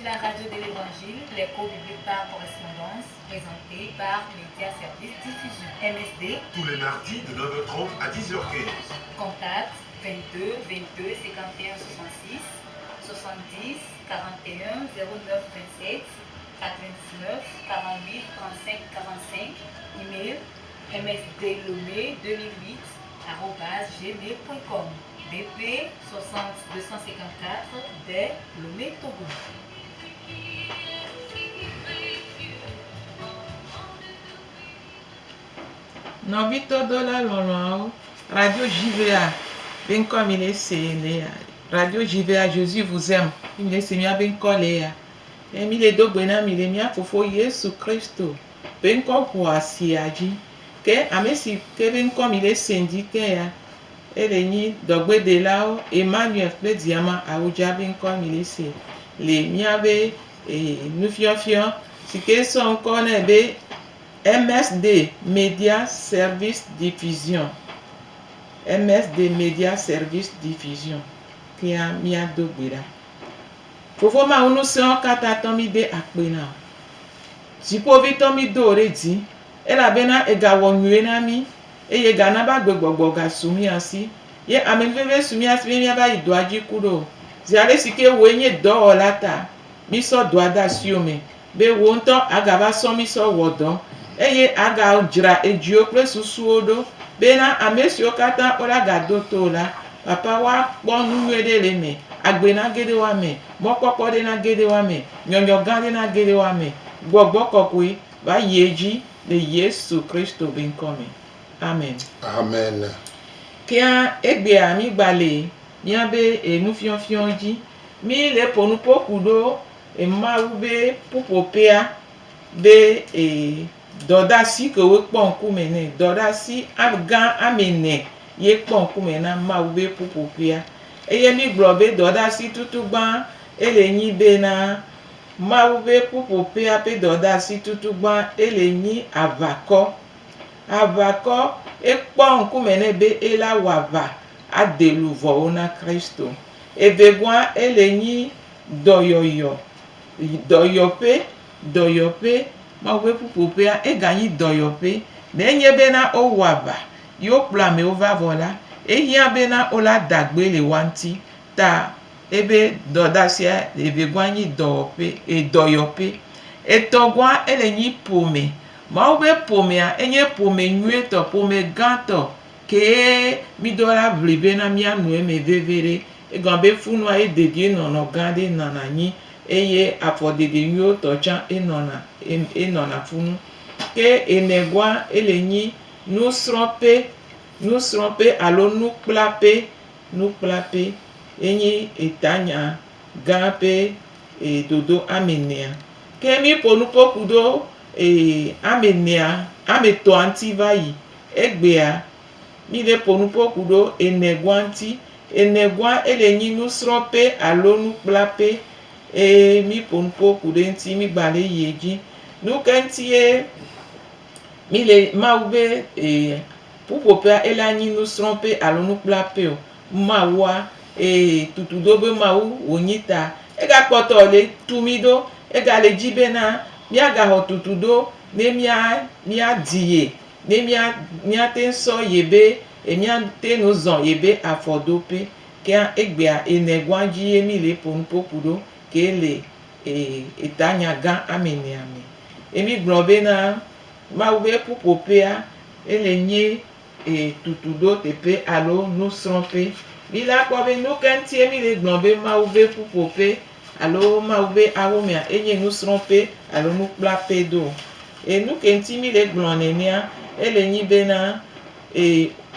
la radio de l'Évangile, les cours bibliques par correspondance, présentés par Média Service Diffusion. MSD. Tous les mardis de 9h30 à 10h15. Contact 22 22 51 66 70 41 09 27 99 48 35 45. Email msdlomé2008@gmail.com. BP 60 254 de Lomé Togo. Novito dola lolo Radio JVA ben comme il est Radio JVA Jésus vous aime il est semia ben colère et mi le do buena mi le mia fofo Yesu Christo ben ko kwasi aji ke amesi ke ben comme il est syndiqué ya ele ni dogbe de lao Emmanuel pe diama awuja ben comme il est le mia be nu fiofio si ke so encore na be MSD Media Service Diffusion. MSD Media Service Diffusion. Kia mia dogbera. Fofo ma unu se on kata tomi de akpena. Sipo vi tomi do redi. Ela bena ega wonwe na mi. Eye gana ba gbegbogbo ga sumi asi. Ye amelveve sumi asi mi ba ido aji kuro. Ziale sike wenye do olata. Mi so do ada siome. Be wonto agaba so mi so wodo. Eye aga jira ejio kple susuwo do bena amesio kata ola gado to la papa wa kpɔ nuwe de le me agbe na gede wa me mɔkpɔkpɔ de na gede wa me nyɔnyɔ gã de na gede wa me gbɔgbɔ kɔkɔe va yi edzi le Yesu Kristo be ŋkɔme amen. Amen. Kia egbea mi gbale miabe enufiɔfiɔ dzi mi le ponupoku do emawu be ƒuƒoƒea be dɔdasi ke wo kpɔ ŋkume nɛ dɔdasi gã amene ye kpɔ ŋkume na Mawu be ƒuƒoƒea eye mi gblɔ be dɔdasi tutugba ele nyi be na Mawu be ƒuƒoƒea pe dɔdasi tutugba ele nyi avakɔ ekpɔ ŋkume nɛ be ela wɔ ava adelu vɔwo na Kristo evegua ele nyi dɔyɔƒe Mawu be ƒuƒoƒea eganyi dɔyɔƒe nenye bena owɔ ava yewo kplɔ amewo va vɔ la ehiã bena wola dagbe le wa ŋuti ta ebe dɔdasia evegua nyi dɔyɔƒe etɔ̃gua ele nyi ƒome Mawu be ƒomea enye ƒome nyuietɔ ƒome gãtɔ ke mi do la ʋli bena mianu eme vevie ɖe egɔme be funua ye dedie nɔnɔ gã ɖe nɔna nyi eye afɔdede nyuiwo tɔ tsã enɔna funu ke enegua ele nyi nusrɔ̃ƒe alo nukplaƒe enyi etanya gã ƒe dodo amenea ke mi ƒo nuƒoku do amenea ametɔa ŋuti va yi egbea mi le ƒo nuƒoku do enegua ŋuti enegua ele nyi nusrɔ̃ƒe alo nukplaƒe mi ƒo nuƒoku ɖe ŋuti mi gba le yi edzi nuke ŋutie mi le Mawu be ƒuƒoƒea ela nyi nusrɔ̃ƒe alo nukplaƒe o Mawua tutudo be Mawu wonyi ta egakpɔtɔ le tu mi do egale dzi bena miagaxɔ tutudo ne miadi ye ne miate sɔ ye be miate no zɔ ye be afɔdoƒe ke egbea enegua dzi ye mi le ƒo nuƒoku ɖo ke le etanya gã amenea me emi gblɔ bena Mawu be ƒuƒoƒea ele nye tutudo teƒe alo nusrɔ̃ƒe mi la kpɔ be nuke ŋutie mi le gblɔ be Mawu be ƒuƒoƒe alo Mawu be awomea enye nusrɔ̃ƒe alo nukplaƒe do nuke ŋuti mi le gblɔ nenea ele nyi bena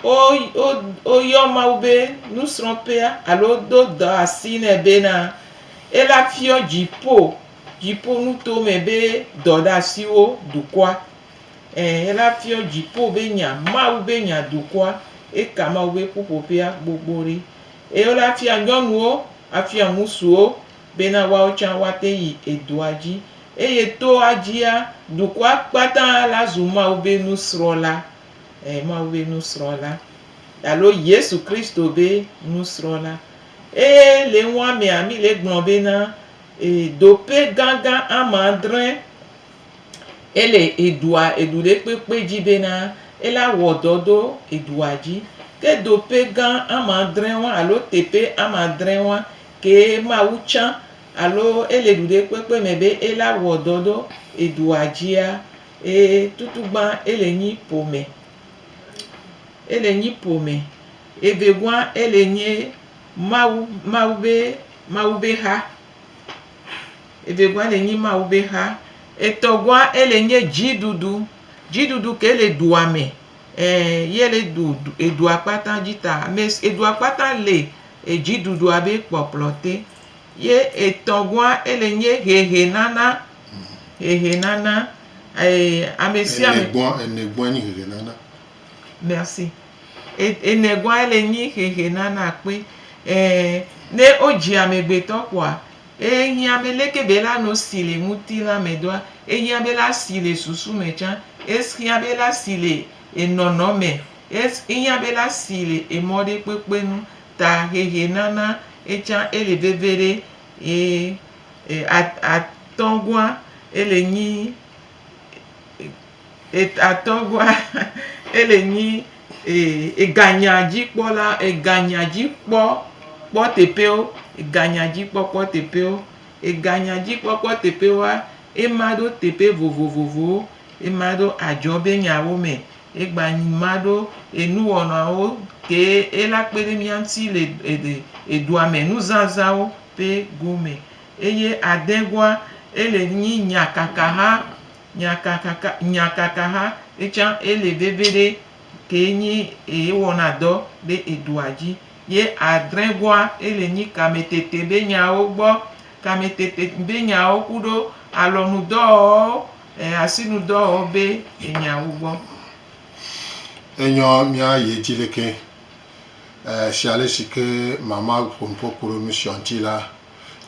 oyɔ Mawu be nusrɔ̃ƒea alo do dɔ asi nɛ bena ela fiɔ dziƒo nutome be dɔɖasiwo dukɔa ela fiɔ dziƒo be nya Mawu be nya dukɔa eka Mawu be ƒuƒoƒea gbogbo ɖe eye wola fia nyɔnuwo afia ŋutsuwo bena woawo tsã woate yi edoa dzi eye toa dzia dukɔa kpata la zu Mawu be nusrɔ̃la Mawu be nusrɔ̃la alo Yesu Kristo be nusrɔ̃la eye le ŋua mea mi le gblɔ bena dope gangan amandrin ele edua edude pepe jibe na ela wododo eduaji ke dope gan amandrin wa alo tepe amandrin wa ke mauchan alo ele dude pepe mebe ela wododo eduajia tutugba ele nyi pome evegwa ele nye maube ha evegwa ele nyi maube ha etogwa ele nye jidudu ke ele duame yele edu akpata jita mes edu akpata le jidudu abe poplote ye etogwa ele nye hehe nana amesi enegwa ni hehe nana merci enegwa ele nyi hehe nana pe ne oji amegbeto kwa ehi ameleke la no sile mutila medwa ehi abela sile susu mecha eski abela sile enonome ehi abela sile emode pepenu ta hehe nana echa elevevere atongwa ele nyi atongwa ele nyi eganyaji kpola eganyaji kpo tepeo eganyaji kpo tepeo eganyaji kpo tepeo wa emado tepe vovovovo emado ajobe nyawo me egbanyimado enu ona o ke elakpere mianti le eduame nuzazao pe gome eye adegwa ele nyi nyakakaha echa ele bebere ke nyi ewonado de eduaji ye adregwa ele nyi kametete be nyao gbo kametete be nyao kudo alonu do asinu do be nyao gbo enyo mia yejileke shale shike mama pompo kuro missiontila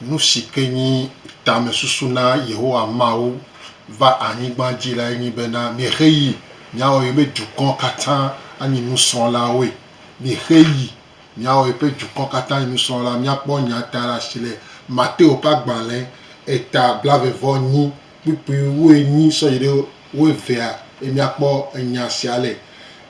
nu shike nyi tame susuna yehowa mau va anyigba jila nyi bena mi heyi nyao yebe dukon katan ani nu son la we mi heyi nyao yebe dukon katan ani nu son la mia po nya tara shile mateo pa gbanle eta blave vo nyi pipi we nyi so yede we vea emi akpo enya siale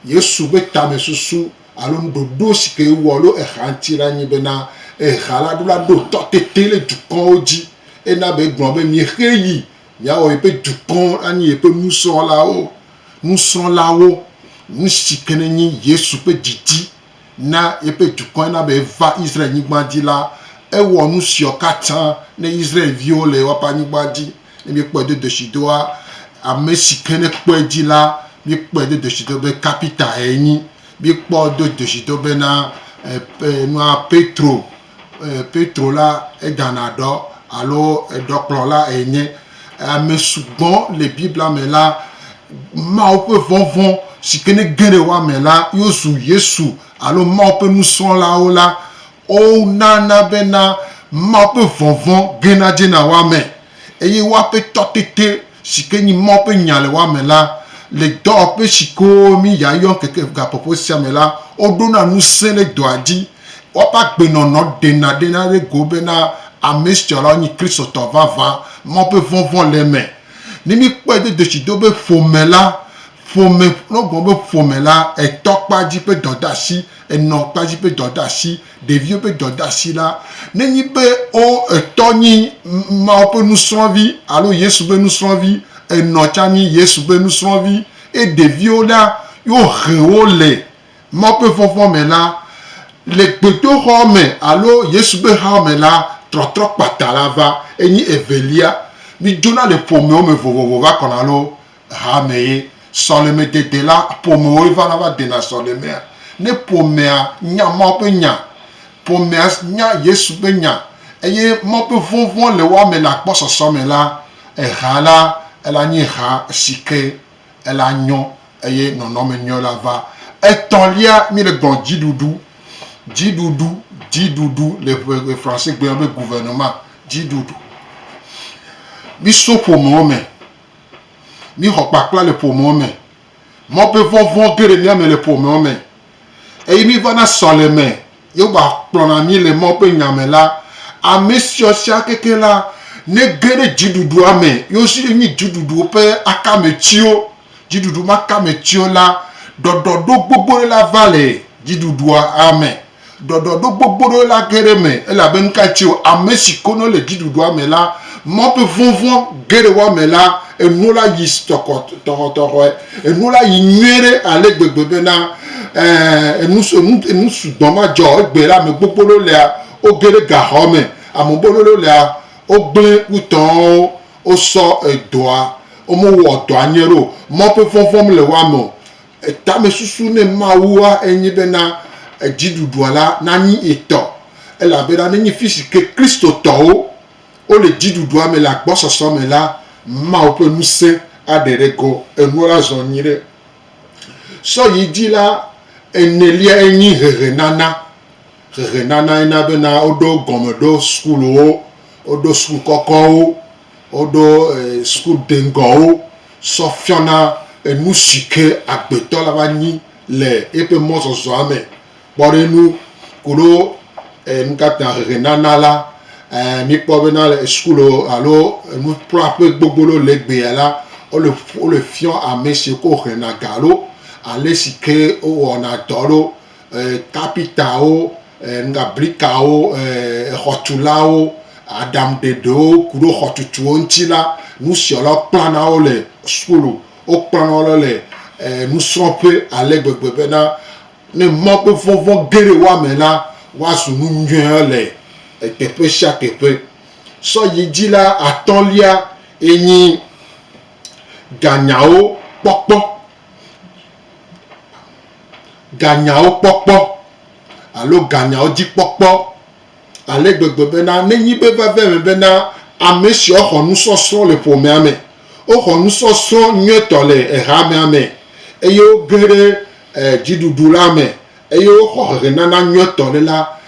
yesu be tame susu alon dodo sike wolo ehantira nyi bena ehala dula do totetele dukon oji ena be gbon be mi heyi nyao yebe dukon ani yebe nu son la o nu sikene nyi yesu pe didi na yebe dukon na be va Israel nyi gbandi la ewo nu sio katan ne Israel viole wapa nyi gbandi mi pe de shidoa amesikene pe di la mi pe de shido be capital enyi mi po de shido be na no petro la edanado alo edoklo la enye amesugbon le bible me la ma pe vonvon sikene gere wa me la yosu yesu alo ma pe nous son la o la o nana bena ma pe vonvon gena jena wa me eye wa pe totete sikeni ma pe nyale wa me la le do pe siko mi ya yo keke ga popo sia me la o do na nous sen le doadi o pa gbe nono dena le go bena amestiola ni Kristo to va ma pe vonvon le me ni mi pe de chido be fomela fome no gbo fomela e tokpa ji pe dodasi e no pa ji pe dodasi de vieux pe dodasi la ni pe o toni ma pe nous sauver allo yesu be nous sauver e no chani yesu be nous sauver e de vieux la yo reole ma pe fomela le gbeto home allo yesu be home trotro patalava eni evelia mi dona le pomeo me vovovo konalo ha meye soleme de la pomeo va na de na soleme ne pomea nya mo pe nya pomea nya yesu be nya eye mo pe vonvon le wa me la poso some la e hala ela ni ha sike ela nyon eye non me nyon la va e ton lia mi le bon Jidoudou, les Français le gouvernement, Jidoudou. Mi so pour moi, mi hopakla le pour moi, mon peu vont que le pour moi, et mi va na soleme, yo ba plonami le mon peu nyamela, a monsieur chaque que là, ne gere dziɖuɖu ame yosi nyi dziɖuɖu ƒe akametio dziɖuɖu ma akametio la ɖɔɖɔɖo gbogbo la va le dziɖuɖua ame ɖɔɖɔɖo gbogbo la gere me elabena katio ame si kono le dziɖuɖua me la mɔ ƒe vɔvɔ gere wa me la enu la yi tɔxɔtɔxɔe enu la yi nyuie ɖe ale gbegbe bena enu sugbɔ ma dzɔ egbe la me gbogbo lea wo ge ɖe gaxɔ me ame gbogbo lea wo gblẽ utɔwo wo sɔ edoa wo mewɔ dɔa nyuie ɖo mɔ ƒe vɔvɔm le wa me o etame susu ne mawua enye bena dziɖuɖua la nanyi etɔ elabena nenye fi si ke kristotɔwo wole dziɖuɖua me le agbɔsɔsɔ me la mawo ƒe ŋusẽ aɖe ɖe go enuwo la zɔ nyi ɖe sɔ yi dzi la enelia enyi hehenana ena bena woɖo gɔme ɖo skuluwo woɖo skul kɔkɔwo woɖo skul dengɔwo sɔ fiɔna enu si ke agbetɔ la va nyi le eƒe mɔzɔzɔa me kpɔ ɖe nu ku ɖo nu katã hehenana la mikpɔ bena le skul alo nuƒlaƒe gbogbo le gbea la wole fiɔ ame si ko hena ga lo ale si ke wowɔna dɔ ɖo kapitawo brikawo xɔtulawo aɖaŋuɖeɖewo ku ɖo xɔtutuwo ŋuti la nusiɔlawo kplana wo le skulu wokplana wo le nusrɔ̃ƒe ale gbegbe bena ne mɔ ƒe vɔvɔ ge ɖe wa me la woazu nu nyuie le teƒe sia teƒe sɔ yi dzi la atɔ̃lia enyi ganyawo kpɔkpɔ alo ganyawo dzi kpɔkpɔ ale gbegbe bena nenyi be veve me bena ame siwo xɔ nusɔsrɔ̃ le ƒomea me woxɔ nusɔsrɔ̃ nyuietɔ le ehamea me eye wo ge ɖe dziɖuɖu la me eye woxɔ hehenana nyuietɔ le la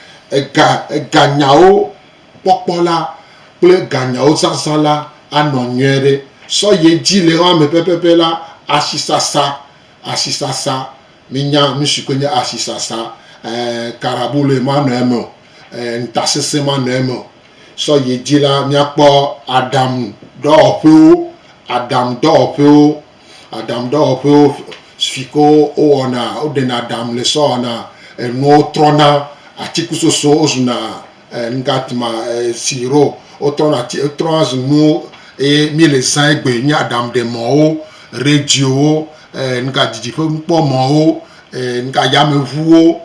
ganyawo kpɔkpɔ la kple ganyawo zazã la anɔ nyuie ɖe sɔ ye dzi le wa me pɛpɛpɛ la asisasa minya nu si ke nye asisasa karabule ma nɔ eme o ntasese ma nɔ eme o sɔ ye dzi la miakpɔ aɖaŋudɔwɔƒewo fi ke wowɔna woɖena aɖaŋu le sɔwɔna enuwo trɔna atikutsotso wozuna nukatima siro wotrɔna zu nuwo eye mi le zã egbe nye aɖaŋuɖemɔwo rediowo nukadzidziƒe nukpɔmɔwo nukayameʋuwo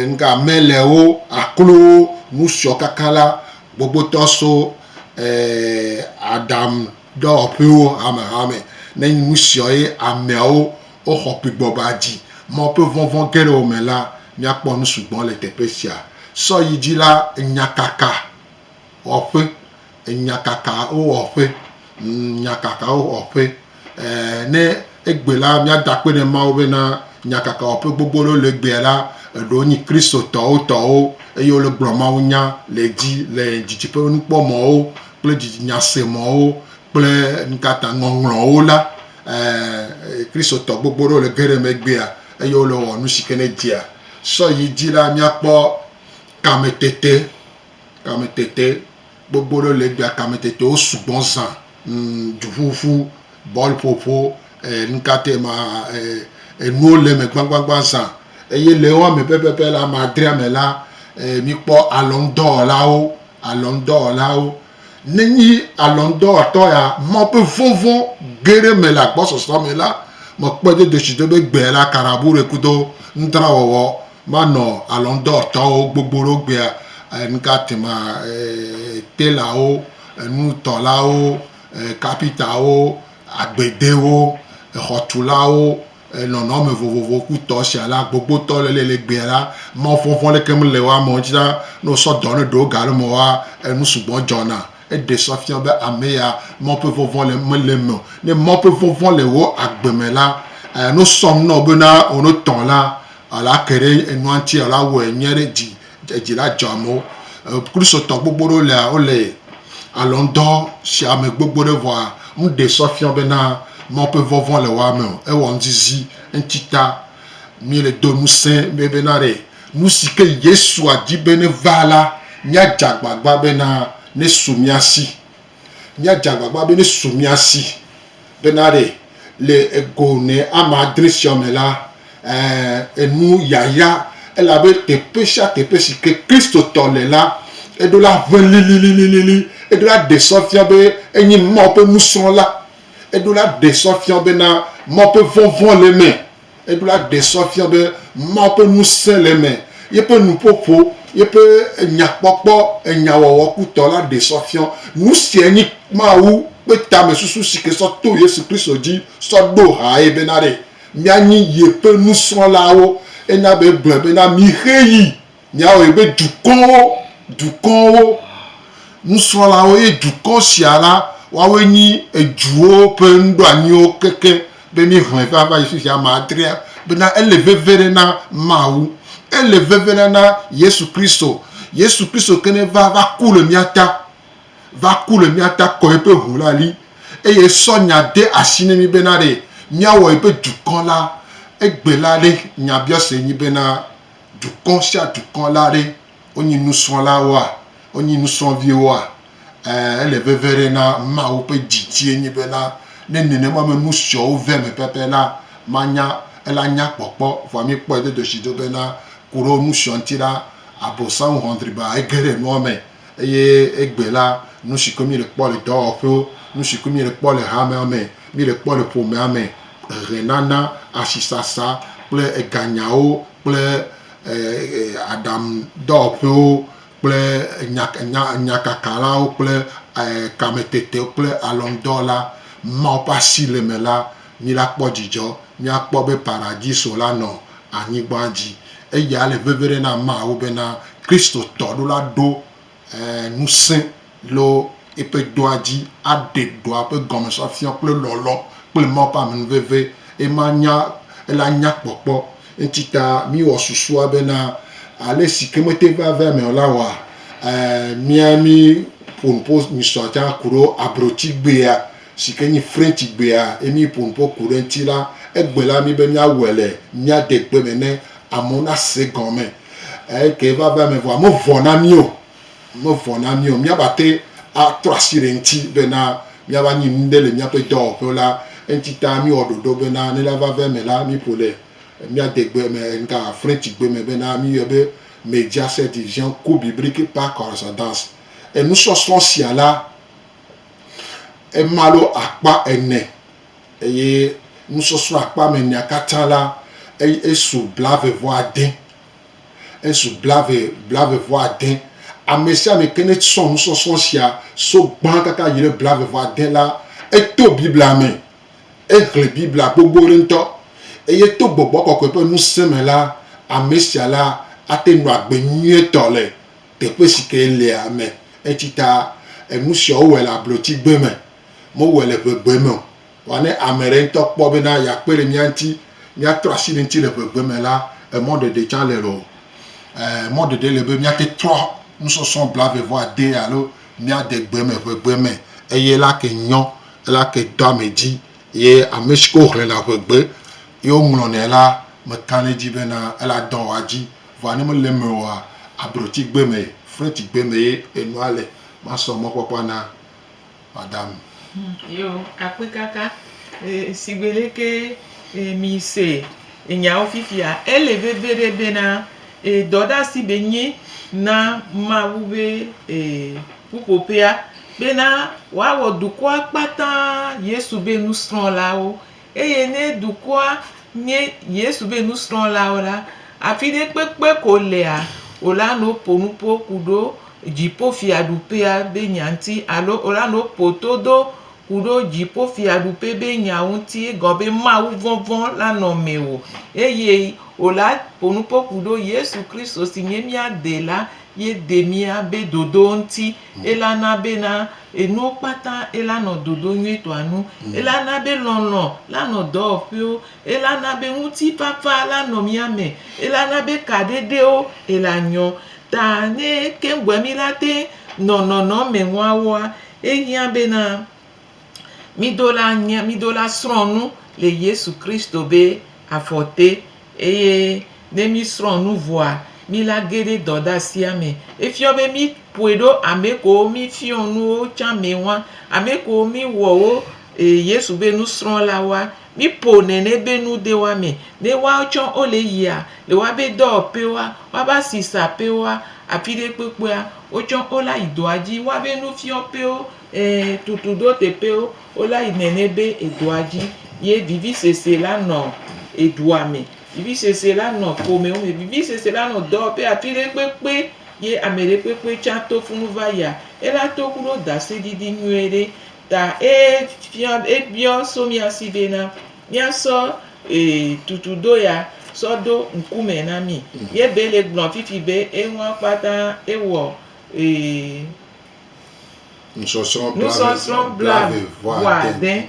nukamelewo aklowo nusiɔ kaka la gbogbotɔ so aɖaŋudɔwɔƒewo hamehame ne nusiɔ ye ameawo woxɔ kpigbɔba dzi mɔ ƒe vɔvɔ ge ɖe wo me la miakpɔ nusugbɔ le teƒe sia sɔ yi dzi la nyakaka wɔƒe ne egbe la miada kpe ɖe mawo bena nyakaka wɔƒe gbogbo le gbea la eɖewo nyi kristotɔwo eye wole gblɔ mawu nya le dzi le dzidziƒe nukpɔmɔwo kple nyasemɔwo kple nukata ŋɔŋlɔwo la kristotɔ gbogbo ɖewo le ge ɖe megbea eye wole wɔ nu si ke ne dzia sɔ yi dzi la miakpɔ kametete gbogbo ɖewo le gbea kametetewo sugbɔ zã duƒuƒu bɔlƒoƒo nukate ma enuwo le me gbagbagba zã eye le wa me pɛpɛpɛ la amadrea me la mikpɔ alɔŋdɔwɔlawo nenyi alɔŋdɔwɔtɔ ya mɔ ƒe vɔvɔ ge ɖe me le agbɔsɔsɔ me la mekpɔ de desido be gbe la karabu ɖe kudo ŋdrawɔwɔ manɔ alɔŋdɔwɔtɔwo gbogbo ɖo gbea nukatema telawo nutɔlawo kapitawo agbedewo xɔtulawo nɔnɔme vovovo kutɔ sia la gbogbotɔ le gbea la mɔ fɔfɔ le kem le wa me dzra no sɔ dɔ ne ɖewo ga ɖe me wa enu sugbɔ dzɔna eɖe sɔfia be ame ya mɔ ƒe vɔvɔ le mele me o ne mɔ ƒe vɔvɔ le wo agbeme la no sɔm nɔ bena wono tɔn la ala ke ɖe enua ŋuti ala wɔ nye ɖe dzi la dzɔ amewo kristotɔ gbogbo ɖewo lea wole alɔŋdɔ sia me gbogbo ɖe vɔa ŋuɖe sɔfia bena mɔ ƒe vɔvɔ le wa me o ewɔ ŋdizi ŋtita mi le do ŋusẽ bena ɖe nu si ke Yesua di be ne va la míadze agbagba bena ne su mía si mia dzagbagba be ne su mia si bena ɖe le ego ne ama adre sia me la enu yaya elabe teƒe sia teƒe si ke Kristo tɔ le la eɖo la ʋẽ lilililili eɖo la ɖe sɔ fia be enyi mɔ ƒe nusrɔ̃la eɖo la ɖe sɔ fia bena mɔ ƒe vɔvɔ le me eɖo la ɖe sɔ fia be mɔ ƒe ŋusẽ le me yeƒe nuƒoƒo yeƒe nyakpɔkpɔ enyawɔwɔ kutɔ la ɖe sɔ fia nu sia nyi Mawu ƒe tame susu si ke sɔ to Yesu Kristo dzi sɔ ɖo ha ye bena ɖe mianyi yeƒe nusrɔ̃lawo ena be gblɔ bena mi xe yi miawɔ ebe dukɔwo nusrɔ̃lawo ye dukɔ sia la woawoe nyi eduwo ƒe nuɖoanyiwo keke be mi hlẽ va Yesu sia ma adrea bena ele veve ɖe na Mawu ele veve ɖe na Yesu Kristo ke ne va ku le mia ta kɔ eƒe ʋu la li eye sɔ nya de asi ne mi bena ɖe miawɔ eƒe dukɔ la egbe la ɖe nyabiɔse nyi bena dukɔ sia dukɔ la ɖe wonyi nusrɔ̃lawoa wonyi nusrɔ̃viwoa ele veve ɖe na Mawu ƒe didi nyi bena ne nenema me nu siawo ve me pɛpɛ la manya ela nya kpɔkpɔ vɔ mi kpɔe de dosi do bena ku ɖo nu sia ŋuti la abosam hɔndriba ege ɖe nua me eye egbe la nu si ke mi le kpɔ le dɔwɔƒewo nu si ke mi le kpɔ le hamea me mi le kpɔ le ƒomea me ɣenana asisasa kple eganyawo kple aɖaŋudɔwɔƒewo kple nyakakalawo kple kametetewo kple alɔŋdɔla Mawu ƒe asi le me la mi la kpɔ dzidzɔ miakpɔ be paradiso la nɔ anyigba dzi eya le veve ɖe na Mawu bena Kristo tɔ ɖo la ɖo ŋusẽ lo eƒe doa dzi aɖe doa ƒe gɔmesɔfiɔ kple lɔlɔ kple Mawu ƒe amenuveve ema nya ela nya kpɔkpɔ ŋuti ta mi wɔ susua bena ale si ke mete va me la wɔa mi ƒonuƒo misɔ dza ku ɖo abrotsigbea si ke nyi Frenchigbea emi ƒonuƒo ku ɖe ŋuti la egbe la mi be miawɔe le miade gbe me ne amewo na se gɔme ke va me vɔa mevɔ na mi o miabate atrɔ asi ɖe ŋuti bena miava nyi nu ɖe le miaƒe dɔwɔƒewo la eŋuti ta mi wɔ ɖoɖo bena ne la va me la mi ƒo le miade gbe me nka Frenchigbe me bena mi yɔ be Mediaset Division cours biblique par correspondance enusɔsrɔ̃ sia la ema lo akpa ene eye nusɔsrɔ̃ akpa me nea katã la esu blaeve-vɔ-ade ame sia ame ke ne sɔ nusɔsrɔ̃ sia so gbã kaka yi ɖe blaeve-vɔ-ade la eto Biblia me ehlẽ Biblia gbogbo ɖe ŋutɔ eye to gbɔgbɔ kɔkɔe ƒe ŋusẽ me la ame sia la ate nɔ agbe nyuietɔ le teƒe si ke lea me eŋuti ta enu siawo wɔe le ablotsigbe me mowɔe le ʋegbe me o vɔ ne ame ɖe ŋutɔ kpɔ bena yeakpe ɖe mia ŋuti miatrɔ asi ɖe ŋuti le ʋegbe me la emɔɖeɖe tsã le lo mɔɖeɖe le be miate trɔ nusɔsrɔ̃ blaeve-vɔ-ade alo miade gbe me ʋegbe me eye la ke nyɔ ela ke dɔ ame dzi ye ame si ke wohlẽ le ʋegbe ye woŋlɔnɛ la meka ɖe dzi bena ela dɔ wa dzi vɔa ne mele me oa abrotsigbe me Frenchigbe me ye enua le masɔ mɔkpɔkpɔ na madame. Yo akpe kaka sigbele ke mi se enyawo fifia ele veve ɖe bena dɔɖasi be nye na Mawu be ƒuƒoƒea bena woawɔ dukɔa kpatã Yesu be nusrɔ̃lawo eye ne dukɔa nye Yesu be nusrɔ̃lawo la afi ɖe kpekpe ko lea wola no ƒonuƒo ku ɖo dziƒofiaɖuƒea be nya ŋuti alo wola no ƒotodo ku ɖo dziƒofiaɖuƒe be nya ŋuti egɔ be Mawu vɔvɔ la nɔ me o eye wola ƒonuƒo ku ɖo Yesu Kristo si nye mia de la ye de mia be dodo ŋuti elana bena enuwo kpatã elanɔ dodo nyuitɔa nu elana be lɔlɔ lanɔ dɔwɔƒewo elana be ŋutifafa lanɔ mia me elana be kaɖeɖewo elanyɔ ta ne keŋgbɛ mi la te nɔnɔnɔ me ŋuawoa ehiã bena mi do la srɔ̃nu le Yesu Kristo be afɔte eye ne mi srɔ̃nu vɔa mi la ge ɖe dɔɖasia me efiɔ be mi puedo ameko mi fionu chame wa ameko mi wo Yesu be nu sron la wa mi po nene be nu de wa me de wa chon o le ya le wa be do pe wa ba sisa pe wa apide pepe a o chon o la ido aji wa be nu fi o pe o tutu do te pe o la nene be edo aji ye vivi sese la no edo ame vivi sese la no po me o me vivi sese la no do pe apide pepe ye amere pepe chanto funu va ya ela to kuro da se didi nuere ta bio so mi asibe na mia so tutu do ya so do nkume na mi ye bele gbon fifi be won pata wo nous sommes blave voix den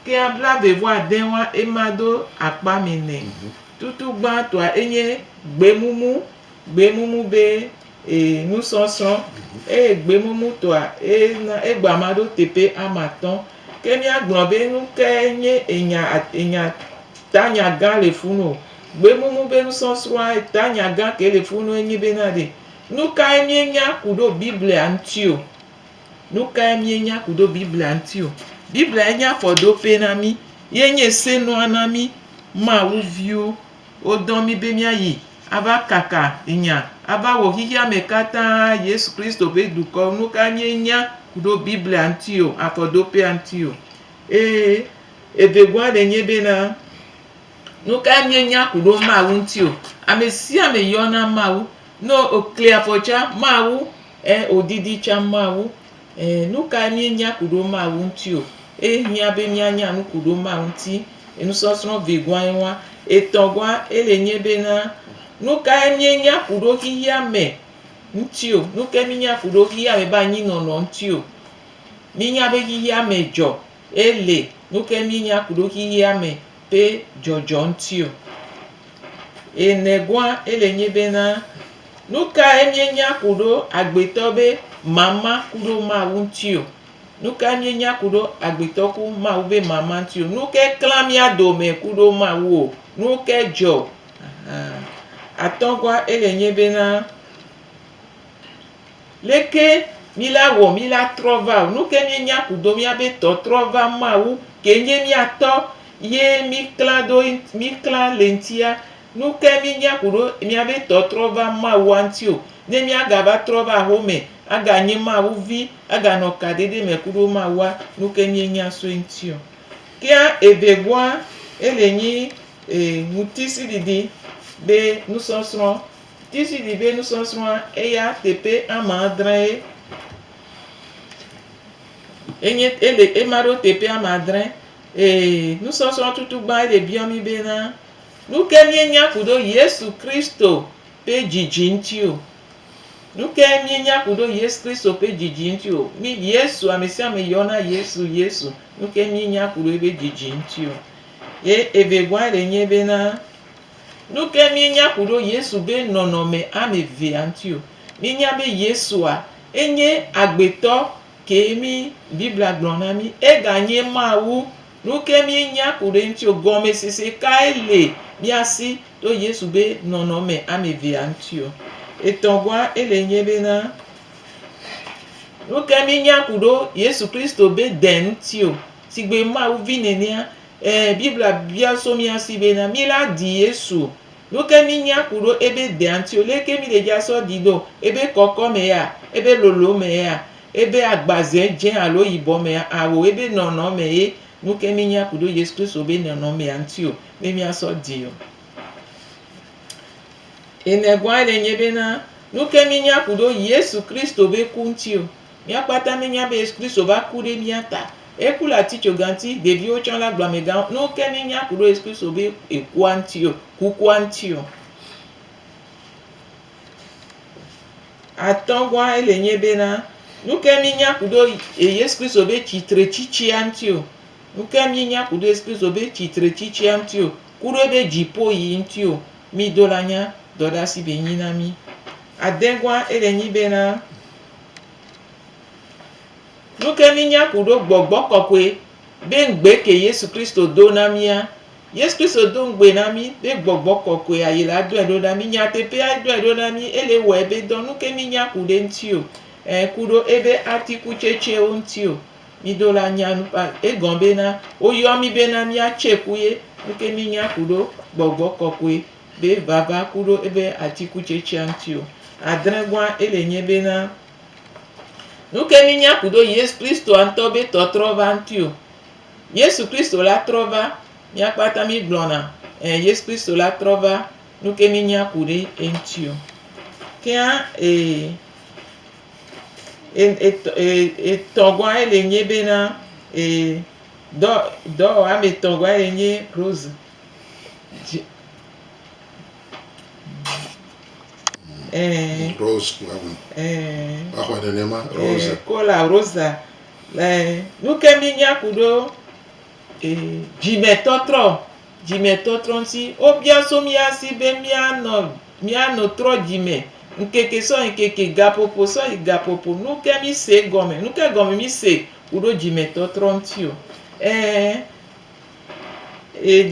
ke a blave voix den wa emado apa mi ne tutu gba to enye gbemumu be nous sommes gbemumu to gbamado tepe amaton kemi agbon be nu kenye enya tanya gan le funo gbemumu be nous sommes tanya gan ke le funo enyi be na de nu ka emi nya kudo bible antio nu ka emi nya kudo bible antio bible enya fodo pe na mi yenye senu anami ma uvio odon mi be mi ayi aba kaka nya aba wo hiya mekata Yesu Kristo be duko nu ka nyenya kudo bible antio afodo pe antio ebegwa de nyebe na nu ka nyenya kudo ma untio amesi ame yona mawu no o clear focha mawu odidi cha mawu nu ka nyenya kudo ma untio hia be nyanya nu kudo ma unti enu sosro vegwa enwa etogwa ele nyebe na nuka nyenya kudo hiya me ntio nuka minya kudo hiya me ba nyi no ntio minya be hiya me jo ele nuka minya kudo hiya me pe jojo ntio enegwa ele nyebe na nuka nyenya kudo agbetobe mama kudo ma ntio nuka nyenya kudo agbetoku ma ube mama ntio nuka klamia do me kudo ma wo nuka jo atongwa ele nyebe na leke mila wo mila trova nuke nyenya kudo mi abe to trova mawu kenye mi ato ye mi klan lentia nuke minya kudo mi abe to trova mawu antio ne mi agaba trova home aga nye mawu vi aga no kadede me kudo mawa nuke nyenya so ntio kia ebegwa ele nyi mutisi didi be nous sommes d'ici libé nous sommes eya tepe amadre enye ele emaro tepe amadre nous sommes tutu ba ele biomi bena nous kemienya kudo Yesu Kristo pe jijintio nous kemienya kudo Yesu Kristo pe jijintio mi Yesu amesia me yona Yesu nous kemienya kudo be jijintio evegwa ele nyebena nuke minya kudo Yesu be nonome ameve antio minya be Yesu a enye agbeto ke mi Bible aglonami ganye mawu nuke minya kudo ntio gome sese kaele biasi to Yesu be nonome ameve antio etongwa ele nyebe na nuke minya kudo Yesu Kristo be dentio sigbe mawu vinenia Bible bia so mi asibe na mila di Yesu nuke minya kudo ebe de antio leke mi leja so dido ebe koko me ya ebe lolo me ya ebe agbaze je alo yibo me ya awo ebe nono me e nuke minya kudo Yesu Kristo be nono me antio me mi aso dio enegwa le nyebe na nuke minya kudo Yesu Kristo be kuntio mi apata minya be Yesu Kristo ba kude miata ekula ticho ganti devi o chan la gbamega no keminya kudo Yesu Kristo be ekuantio kukuantio atongwa ele nyebe na no keminya kudo Yesu Kristo be chitre chichi antio no keminya kudo Yesu Kristo be chitre chichi antio kudo be jipo yi antio mi dolanya doda si be nyina mi adengwa ele nyebe na nuke minya kudo gbogbo kokwe be ngbe ke Yesu Kristo do na mia Yesu Kristo do ngbe na mi be gbogbo kokwe ayela do edo na mi nya tepe ado edo na mi ele wo ebe do nuke minya kude ntio kudo ebe atikucheche ntio midola nya nupa egon bena oyo mi bena mi achekuye nuke mi nya kudo gbogbo kokwe be baba kudo ebe atikucheche ntio adregwa elenye bena nuke mi nya kudo Yesu Kristo antobe totrova ntio Yesu Kristo la trova mia kpata mi glona Yesu Kristo la trova nuke mi nya kude ntio kia tongwa elenye bena do ame tongwa elenye Rose Rose Rose kola Rosa nuke mi nya kudo jime totro nsi obia so mi asi be mi ano tro jime nkeke so nkeke gapopo so gapopo nuke mi se gome nuke gome mi se kudo jime totro ntio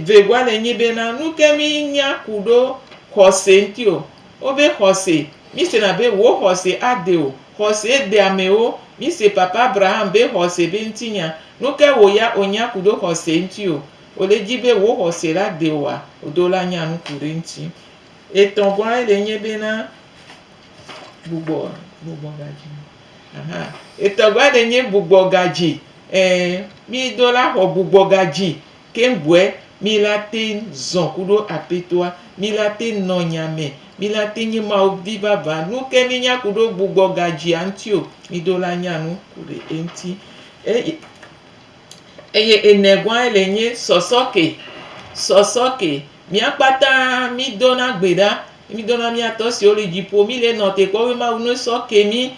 vegwa lenye bena nuke mi nya kudo hose ntio obe hose mi se na be wo hose adeo hose de ameo mi se papa Abraham be hose be ntinya nuke wo ya onya kudo hose ntio oleji be wo hose la dewa odola nya nu kure nti etongwa elenye bena gbugbo gaji etongwa elenye gbugbo gaji mi dola ho gbugbo gaji kembwe mi la te zon kudo apetoa mi la te nonyame mi la te nyima obi baba nuke mi nya kudo gbugbo gaji antio mi dola nya nu kure enti eye enegwa elenye sosoke mi akpata mi dona gbeda mi dona mi atosi orijipo mi le note ko we ma unu soke mi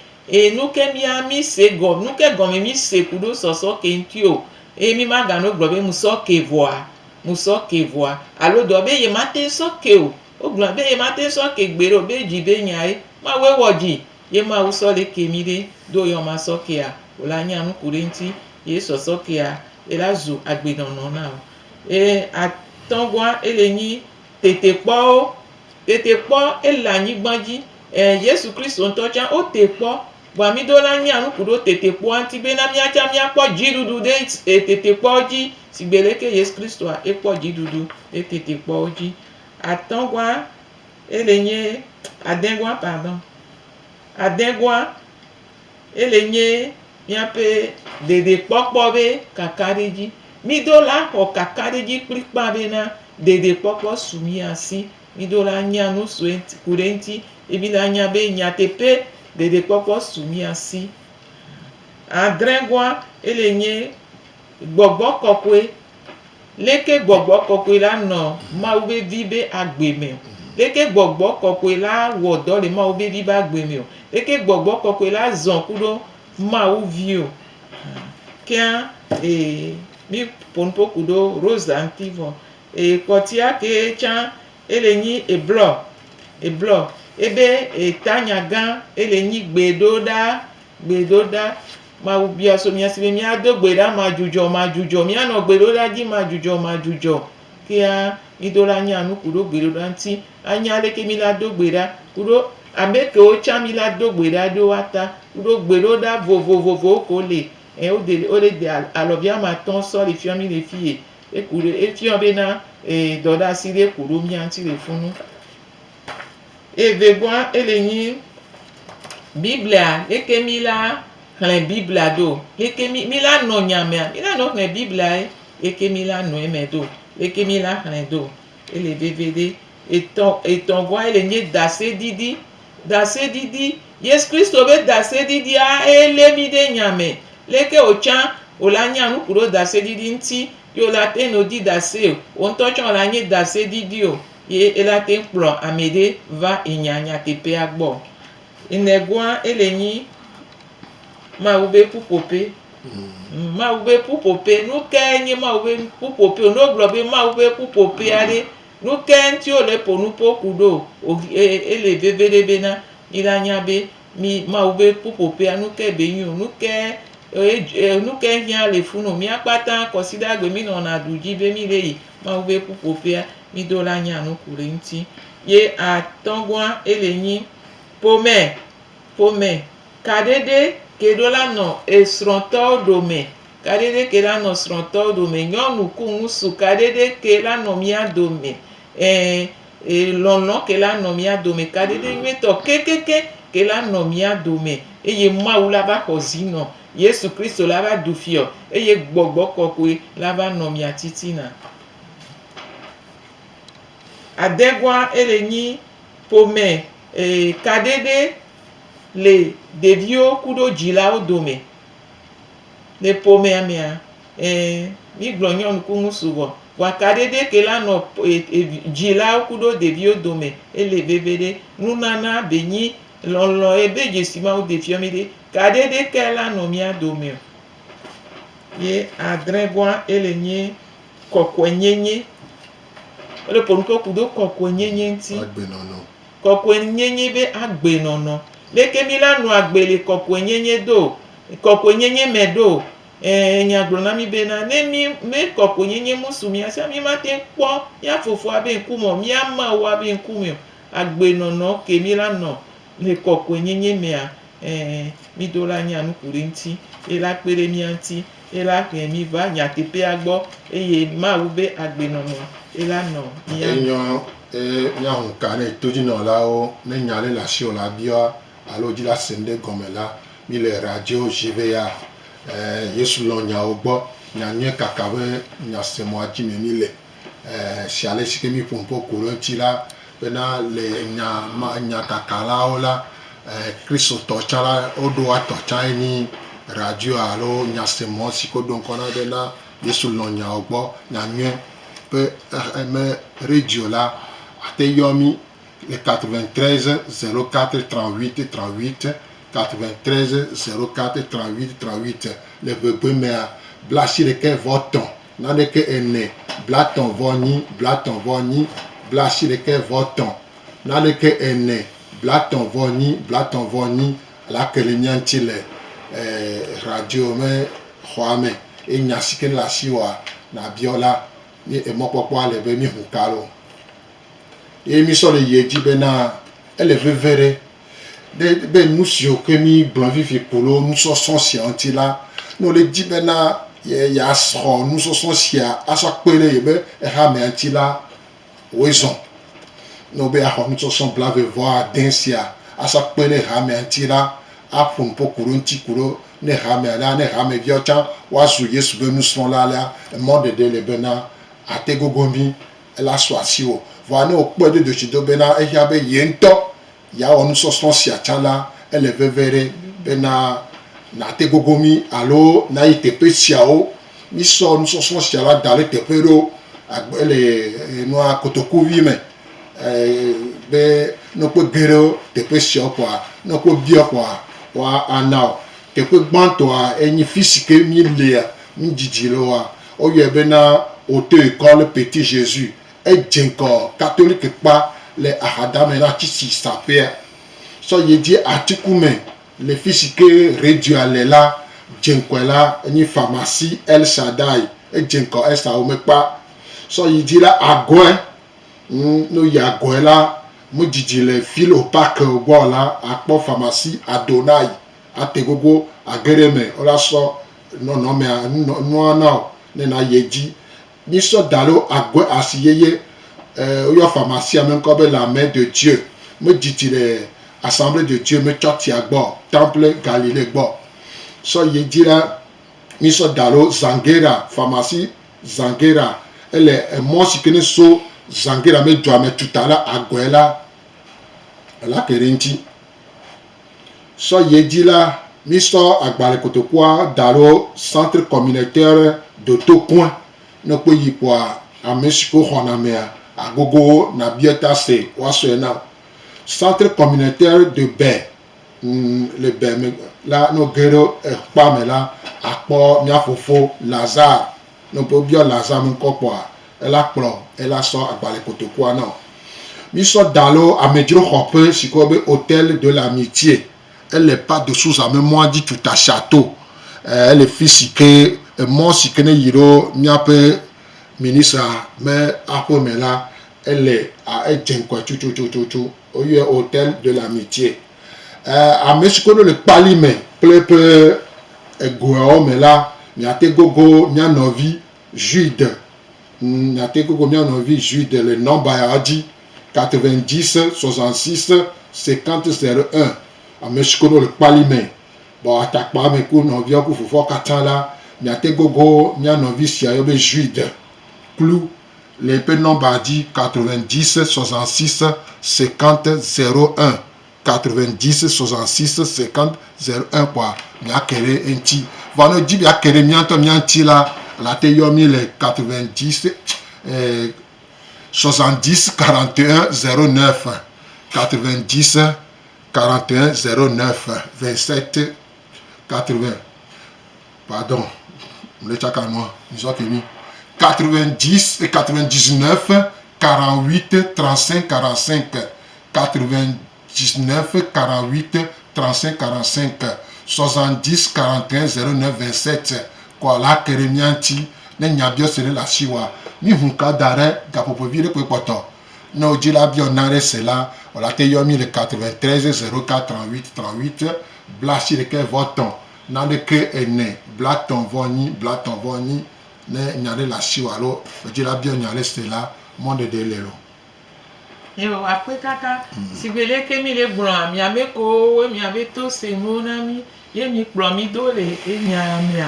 nuke mi ami se gom nuke gom mi se kudo sosoke ntio mi ma no gbo be mu soke voa alo do be ye mate soke o gbo be ye mate soke gbero be ji be nyai ma we woji ye ma uso le kemire do yo ma soke a olanya nu kurenti ye sosoke a elazu agbenono na atongwa elenyi tete po elanyi gbanji Yesu Kristo ntocha o tepo gba mi dola nya nu kudo tete po anti be na mi acha mi apo jidudu de tete po ji sigbeleke Yesu Kristo a epo jidudu de tete po ji atongwa elenye adengwa elenye miape dede kpɔkpɔ be kakariji mi do la xɔ kakariji kplikpa bena dede kpɔkpɔ su mi asi mi do la nya nu su kure ŋti ebi la nya be nyateƒe dede kpɔkpɔ su mi asi adregwa elenye gbɔgbɔ kɔkɔe leke gbɔgbɔ kɔkɔe la nɔ Mawu be vi be agbeme leke gbɔgbɔ kɔkɔe la wɔ dɔ le Mawu be vi be agbeme o leke gbɔgbɔ kɔkɔe la zɔn kudo Mawu vi o kia mi ponpo kudo Rose antivo kotia ke cha elenyi eblo ebe etanyaga elenyi gbedoda Mawu bia so mi asibe mi ado gbeda majujo mi ano gbedoda di majujo kia mi dola nya nu kudo gbedoda nti anya leke mi la do gbeda kudo ameke o cha mi la do gbeda do ata kudo gbedoda vovovovo ko le o le de alobia ma ton so le fion mi le fie kudo fion be na doda si le kudo mi anti le funu vegwa elenyi biblia leke mi la hlen biblia do leke mi la no nyamea mi la no hlen biblia leke mi la no emedo leke mi la hlen do ele vevede etongwa elenye dase didi Yesu Kristo be dase didi a ele mi de nyame leke ocha olanya nu kudo dase didi nti yo la te no di dase o ntocho la nye dase didi o ye elate nkplo amede va inyanya tepe agbo inegwa elenyi Mawu be pupope Mawu be pupope nuke nye Mawu be pupope no glo be Mawu be pupope ale nuke nti o le ponu pokudo ele vevede bena ilanya be mi Mawu be pupope nuke be yin nuke hia le funu mi akpata consider gbe mi no na duji be mi le Mawu be pupope mi do la nya nu kure nti ye atongwa elenyi pome kadede keɖo la nɔ esrɔ̃tɔwo dome kadede ke la nɔ srɔ̃tɔwo dome nyɔnu ku ŋusu kadede ke la nɔ mía dome lɔlɔ ke la nɔ mía dome kadede nyuietɔ kekeke ke la nɔ mía dome eye mawu la va xɔ zi nɔ yesu kristo la va du fiɔ eye gbɔgbɔ kɔkɔe la va nɔ mía titina adegua ele nyi ƒome kadede le ɖeviwo ku ɖo dzilawo dome le ƒomea mea mi gblɔ nyɔnu ku ŋutsu vɔ kadede ke la nɔ dzilawo ku ɖo ɖeviwo dome ele veve ɖe nunana be nyi lɔlɔ ebe dzesi mawo de fiɔ mi ɖe kadede ke la nɔ mía dome o ye adregua ele nye kɔkɔenyenye ele ƒo nuko ku ɖo kɔkɔenyenye ŋuti kɔkɔenyenye be agbenɔnɔ leke mi la nu agbe le kɔkɔenyenye do kɔkɔenyenye me do nyagblɔ na mi bena ne mi me kɔkɔenyenye musu mia sia mi ma te kpɔ mia fofoa be ŋkume mia mawoa be ŋkume o agbenɔnɔ ke mi la nɔ le kɔkɔenyenye mea mi do la nya nuku ɖe ŋuti e la kpe ɖe mia ŋuti e la hɛ mi va nyateƒea gbɔ eye mawu be agbenɔnɔ e la nɔ mia miahu ka ne todzinɔlawo ne nya le asi o la bia alo dzi la se ɖe gɔme la mi le radio JVA yesu lɔ nyawo gbɔ nyanyue kaka be nyasemɔa dzi me mi le si ale si ke mi ƒompo ko ɖe ŋuti la bena le nya kaka lawo la kristotɔ tsã la woɖo atɔ tsã enyi radio alo nyasemɔ si ko ɖo ŋkɔ na bena yesu lɔ nyawo gbɔ nyanyue pe me radio la ate yɔ mi le 93 04 38 38 93 04 38 38 le gbegbe mea bla asi ɖeke vɔ tɔn naneke ene bla tɔn vɔ nyi bla tɔn vɔ nyi bla asi ɖeke vɔ tɔn naneke ene bla tɔn vɔ nyi bla tɔn vɔ nyi la ke le mia ŋuti le radio me xɔa me enya si ke le asi wa na biɔ la mi emɔkpɔkpɔa le be mi hu ka lo ye mi sɔ le yie dzi bena ele veve ɖe be nu siwo ke mi gblɔ fifi kolo nusɔsɔ sia ŋuti la ne wòle dzi bena ya xɔ nusɔsɔ sia asɔ kpe ɖe ye be examea ŋuti la woe zɔn ne wo be yaxɔ nusɔsɔ blavevɔ ade sia asɔ kpe ɖe examea ŋuti la aƒo nuƒo ku ɖo ŋuti ku ɖo ne examea la ne exameviawo tsã woazu yesu be nusrɔ̃la la emɔ ɖeɖe le bena ate gogo mi ela sɔ asi wo vɔa ne wòkpɔe ɖe ɖotsido bena ehia be ye ŋutɔ yawɔ nusɔsrɔ̃ sia tsã la ele veve ɖe bena nate gogo mi alo na yi teƒe siawo misɔ nusɔsrɔ̃ sia la da ɖe teƒe ɖo ele nua kotokuvi me be ne wokpe ge ɖe teƒe siawo kɔa ne wokpe biɔ kɔa wa ana o teƒe gbãtɔa enyi fi si ke mi lea mi dzidzi le oa woyɔe bena auto école petit jésus edze ŋkɔ catholique kpa le ahadame na tsitsi saƒea sɔ yi dzi atikume le fi si ke radio le la dze ŋkɔe la enyi pharmacie El Shaddai edze ŋkɔ esa wo me kpa sɔ yi dzi la agɔe no yi agɔe la mo dzidzi le filo park gbɔ la akpɔ pharmacie Adonai ate gogo agere me wola sɔ nɔnɔmea nua na o ne na ye dzi nisɔ da lo agɔe asi yeye woyɔ pharmacie me ŋkɔ be la main de Dieu me dzidzi le assemblée de Dieu me tsɔtia gbɔ temple Galilée gbɔ sɔ ye dzi la nisɔ da lo Zangera pharmacie Zangera ele emɔ si ke ne so Zangera me dua me tuta la agɔe la ke ɖe ŋuti sɔ ye dzi la misɔ agbalẽ kotokua da lo centre communautaire de Tokoin ne kpe yi kpoa ame si ko xɔna mea agogo na bieta se woasɔe na centre communautaire de Bɛ le Bɛ me la no ge ɖe ekpa me la akpɔ mia fofo Lazare ne ƒe biɔ Lazare me ŋkɔ kpoa ela kplɔ ela sɔ agbalẽ kotokua na misɔ da lo amedzroxɔƒe si ko be hôtel de l'amitié ele pas de sous ame mɔa dzi tuta château ele fi si ke emɔ si ke ne yi ɖo miaƒe ministre me aƒe me la ele edze ŋkɔe tsotsotso woyɔe hôtel de l'amitié ame si ko le kpali me kple ƒe egoawo me la miate gogo mia nɔvi Jude miate gogo mia nɔvi Jude le nɔmba ya dzi 90 66 50 01 ame si ko le kpali me bon atakpa me ku nɔviawo ku fofoa katã la miate gogo mia nɔvi sia yɔbe Jude kplu le ƒe nɔmba dzi 90 66 50 01 90 66 50 01 quoi mia kere enti vano dzi bia kere mia ntɔ mia ŋti la la te yɔ mi le 90 70 41 09 90 41 09 27 80 pardon le tsaka noa nisɔ kemi 90 et 99 48 35 45 99 48 35 45 70 41 09 27 quoi la kere mianti ne nyabio sere la siwa mi hunka dare gapopo vire pe poto no di la bio nare cela on la te yomi le 93 04 38 38 blasi le ke voton na le ke ene blaton voni ne nyare la siwa lo di la bio nyare cela monde de lelo yo akpe kaka sigbele ke mi le gbron mi ame ko mi ame to se no na mi ye mi kpro mi do le enya mi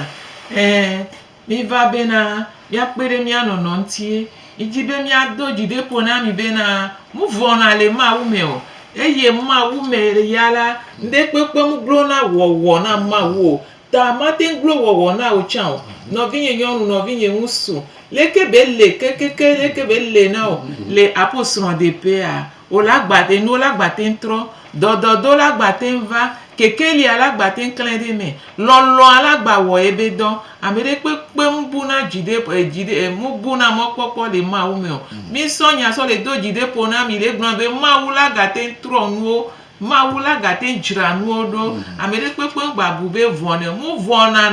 mi va bena mi akpere mi anono ntie ijibe mi ado jide pona mi bena mu vona le ma ume o eye ma ume le yala nde pepe mu glo na wowo na ma wo ta mate glo wowo na o chan no vinye nyonu no vinye musu leke belle leke belle na o le apostron de pa o la gbate no la gbate ntro do la gbate va kekeli ala gbate nklen de me lolo ala gba wo ebe do amere pepe mbuna jide mu buna mo popo le ma u me o mi sonya so le do jide pona mi le gbon be ma u la gate ntro nu ma u la gate jira nu do amere pepe gba bube vone mu vona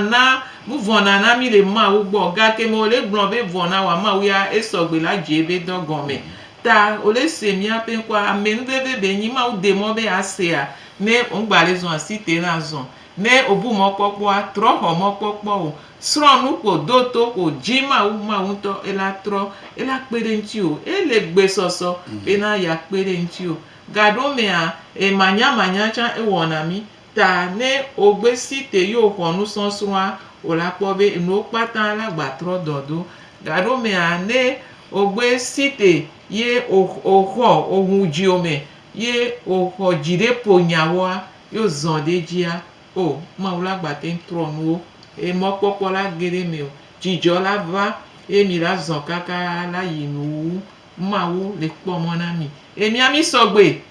na mi le ma u gbo ga ke mo le gbon be vona wa ma u ya esogbe la jebe do gome ta o le se mi apen kwa amenu be yin ma u de mo be asea ne ongbale zon asite na zon ne obu mo popo a tro ho mo popo o sronu ko doto ko jima u ma un to ela tro ela pere nti o ele gbe soso be na ya pere nti o gado me a e manya cha e wona mi ta ne ogbe site yo honu sonsunwa o la po be no pata la gba tro dodo gado me a ne ogbe site ye oho ohun ji ome ye oho jide ponyawa yo zonde jia o ma ula gbate ntronu e mo popo la gere me o jijo la va e mi la zon kaka la yinu ma wo le po mo na mi e mi ami sogbe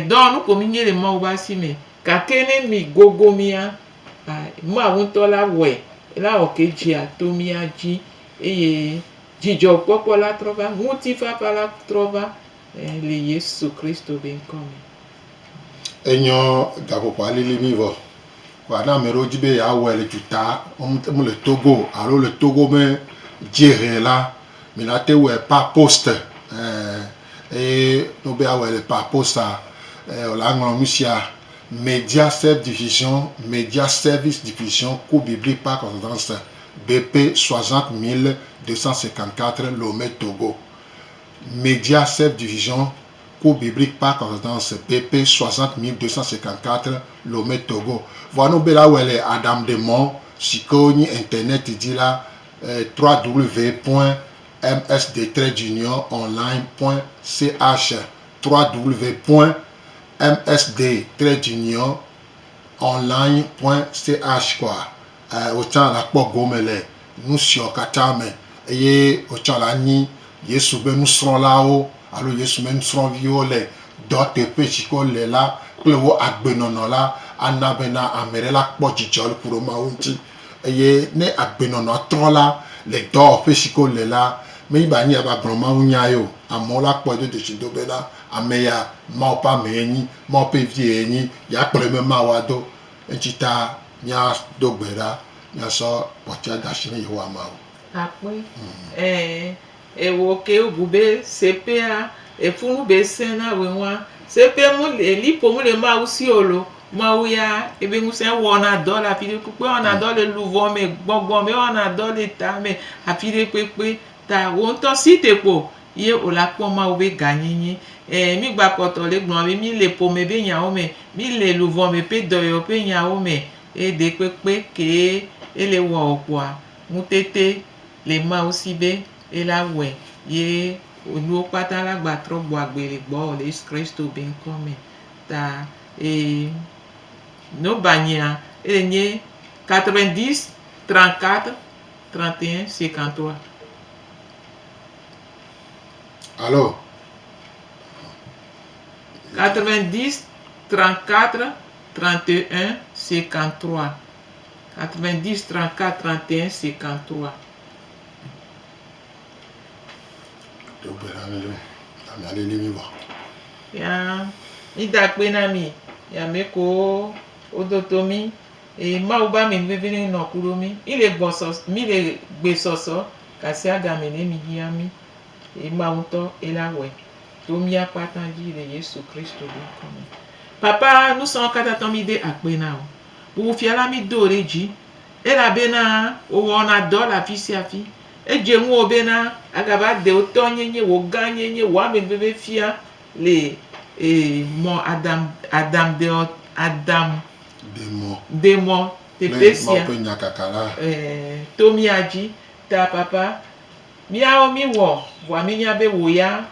donu ko mi nyele mo ba si me ka kene mi gogo mi a ma wo to la we la okeji atomi aji eye jijo popo la trova muti fa pa la trova le Yesu Kristo ben come enyo gapopo alili mi vo wa na mero jibe ya wele juta mu le Togo alo le Togo me jere la mi na te we pa poste no be awele pa posta la ngolo misia Média Service Diffusion, Média Service Diffusion, cours biblique par correspondance, BP 60 254, Lomé, Togo. Média Service Diffusion, cours biblique par correspondance, BP 60 254, Lomé, Togo. Voilà, nous avons Adam Demont, si vous internet, dit là, www.msd-online.ch www.msd-online.ch quoi autant la po gomele nous sur katame et autant la ni yesu be nous serons là-haut alors yesu même serons violé d'autres petits collègues là clo agbenono là anabena amere la po jijol pour maunti et ne agbenono trop là les d'autres petits collègues là mais il va y avoir vraiment unyayo amola po de chidobela ameya maupa meni maupe vieni ya problème mawado entita nya dogbera nya so potia dashini yo amao apwe e wo ke obube CPA e funu be sena we wa c'est pe mu li po mu le ma usi olo ma uya ebe mu se wona do la fi de pe ona do le louvo me gbogbo me ona do le ta me afi de pe ta wo to si te po ye o la po ma obe ganyin mi gba poto le gbon mi le po me be yan o me mi le louvo me pe do yo pe yan o me e de pe ke ele wo opo a mu tete le ma usi be e la we ye onu pata la gba tro gbo agbere gbo le Christ ben come ta no banya enye 90 34 31 53. Alors 90 34 31 53. 90 34 31 53. Ya ida pe na mi ya me ko odotomi ma o ba mi bebe no kuro mi ile gboso mi le gbe soso kasi aga mi ne mi ya mi ma unto elawe to mi apata ji le Yesu Kristo bi komi papa nous sommes kata mi de akpe na o fi ala mi do reji era be na o wona do la fi si afi eje mu obe na agaba de o to nyenye wo ganyenye wa me bebe fia le mo adam demo tepesia tomi aji ta papa mi a o mi wo wa mi nya be wo ya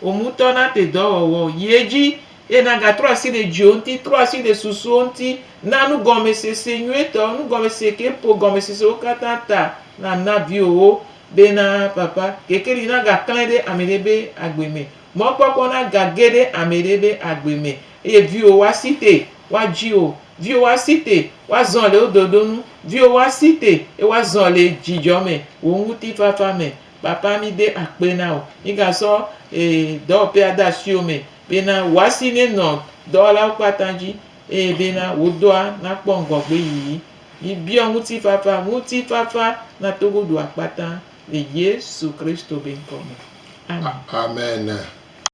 o mu to na te do wo yeji e na ga 3 si de jonti 3 si de susonti na nu gome se senyueto nu gome se ke po gome se o katata na bi o be na papa kekeri na ga klende amelebe agbeme mo popo na ga gede amelebe agbeme e vi o wa site wa ji o vi o wa site wa zon le ododo nu vi o wa site e wa zon le jijo me o nti fafa me papa mi de akpe na o mi ga so do pe ada si o me be na wa si ne no do la patanji be na wo do na pongo gbe yi ibi o nti fafa na togodo apata le Yesu Kristo ben komo. Amen. Amen.